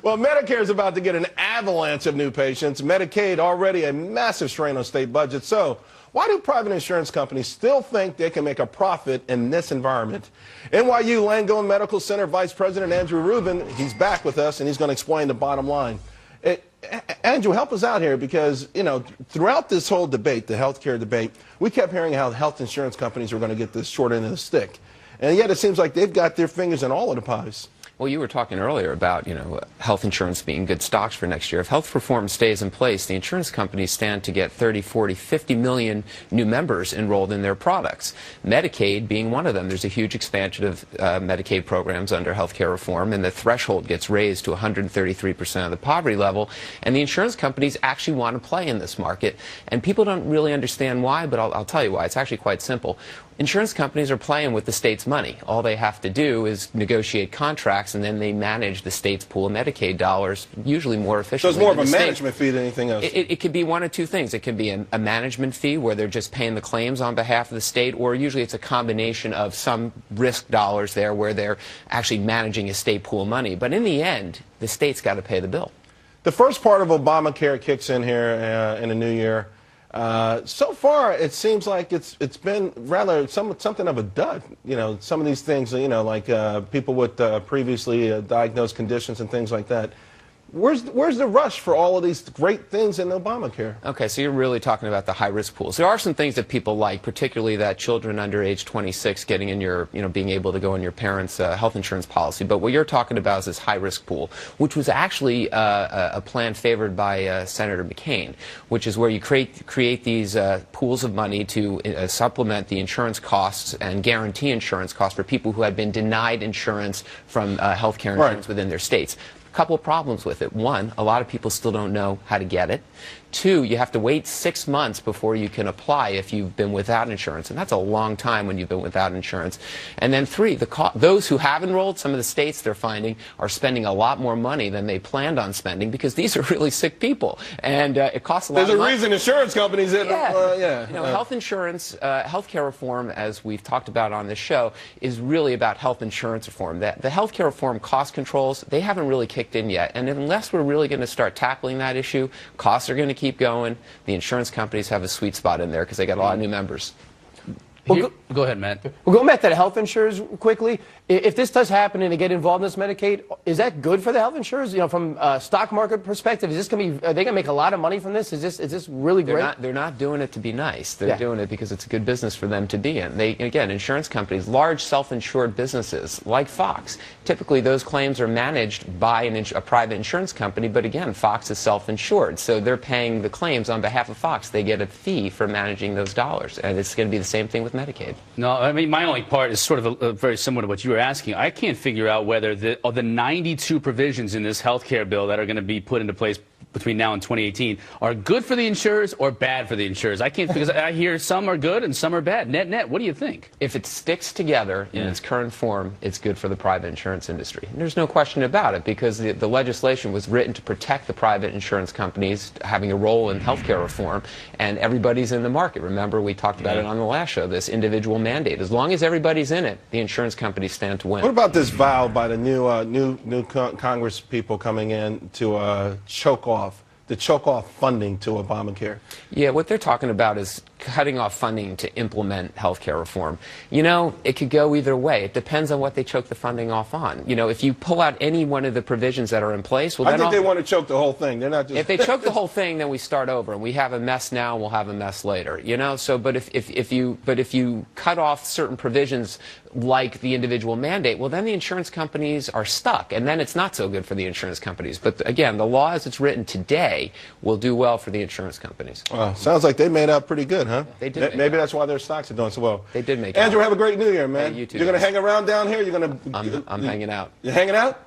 Well, Medicare is about to get an avalanche of new patients. Medicaid already a massive strain on state budgets. So why do private insurance companies still think they can make a profit in this environment? NYU Langone Medical Center Vice President Andrew Rubin, he's back with us, and he's going to explain the bottom line. Andrew, help us out here because, you know, throughout this whole debate, the healthcare debate, we kept hearing how health insurance companies were going to get this short end of the stick. And yet it seems like they've got their fingers in all of the pies. Well, you were talking earlier about, health insurance being good stocks for next year. If health reform stays in place, the insurance companies stand to get 30, 40, 50 million new members enrolled in their products. Medicaid being one of them. There's a huge expansion of Medicaid programs under health care reform, and the threshold gets raised to 133% of the poverty level. And the insurance companies actually want to play in this market. And people don't really understand why, but I'll tell you why. It's actually quite simple. Insurance companies are playing with the state's money. All they have to do is negotiate contracts, and then they manage the state's pool of Medicaid dollars, usually more efficiently. So it's more of a management fee than anything else? It could be one of two things. It could be a management fee where they're just paying the claims on behalf of the state, or usually it's a combination of some risk dollars there where they're actually managing a state pool of money. But in the end, the state's got to pay the bill. The first part of Obamacare kicks in here in the new year. So far, it seems like it's been rather something of a dud. Some of these things, like people with previously diagnosed conditions and things like that. Where's the rush for all of these great things in Obamacare? Okay, so you're really talking about the high-risk pools. There are some things that people like, particularly that children under age 26 getting in your, being able to go in your parents' health insurance policy. But what you're talking about is this high-risk pool, which was actually a plan favored by Senator McCain, which is where you create these pools of money to supplement the insurance costs and guarantee insurance costs for people who had been denied insurance from health care insurance within their states. Couple of problems with it. One, a lot of people still don't know how to get it. Two, you have to wait 6 months before you can apply if you've been without insurance, and that's a long time when you've been without insurance. And then three, those who have enrolled, some of the states they're finding are spending a lot more money than they planned on spending because these are really sick people, and it costs a lot of money. There's a reason insurance companies didn't. Health insurance, healthcare reform, as we've talked about on this show, is really about health insurance reform. The healthcare reform cost controls, they haven't really kicked in yet, and unless we're really going to start tackling that issue, costs are going to keep going. The insurance companies have a sweet spot in there because they got a lot of new members. Well, go ahead, Matt. Well, going back to the health insurers quickly, if this does happen and they get involved in this Medicaid, is that good for the health insurers? From a stock market perspective, is this going to be? Are they going to make a lot of money from this? Is this really great? They're not doing it to be nice. They're doing it because it's a good business for them to be in. Again, insurance companies, large self-insured businesses like Fox, typically those claims are managed by a private insurance company. But again, Fox is self-insured, so they're paying the claims on behalf of Fox. They get a fee for managing those dollars, and it's going to be the same thing with Medicaid. No, I mean, my only part is sort of very similar to what you were asking. I can't figure out whether of the 92 provisions in this health care bill that are going to be put into place between now and 2018 are good for the insurers or bad for the insurers. I can't, because I hear some are good and some are bad. Net, what do you think? If it sticks together in its current form, it's good for the private insurance industry. And there's no question about it, because the legislation was written to protect the private insurance companies having a role in healthcare reform, and everybody's in the market. Remember, we talked about it on the last show, this individual mandate. As long as everybody's in it, the insurance companies stand to win. What about this vow by the new Congress people coming in to choke off funding to Obamacare? Yeah, what they're talking about is cutting off funding to implement health care reform. It could go either way. It depends on what they choke the funding off on. If you pull out any one of the provisions that are in place, well, I think they want to choke the whole thing. They're not just. If they choke the whole thing, then we start over, and we have a mess now, and we'll have a mess later. So, but if you cut off certain provisions like the individual mandate, well, then the insurance companies are stuck, and then it's not so good for the insurance companies. But again, the law as it's written today will do well for the insurance companies. Well, sounds like they made out pretty good, huh? They did. Maybe that's why their stocks are doing so well. They did make Andrew, out. have a great New Year, man. Hey, you too. You're going to hang around down here? You're going to. I'm hanging out. You're hanging out?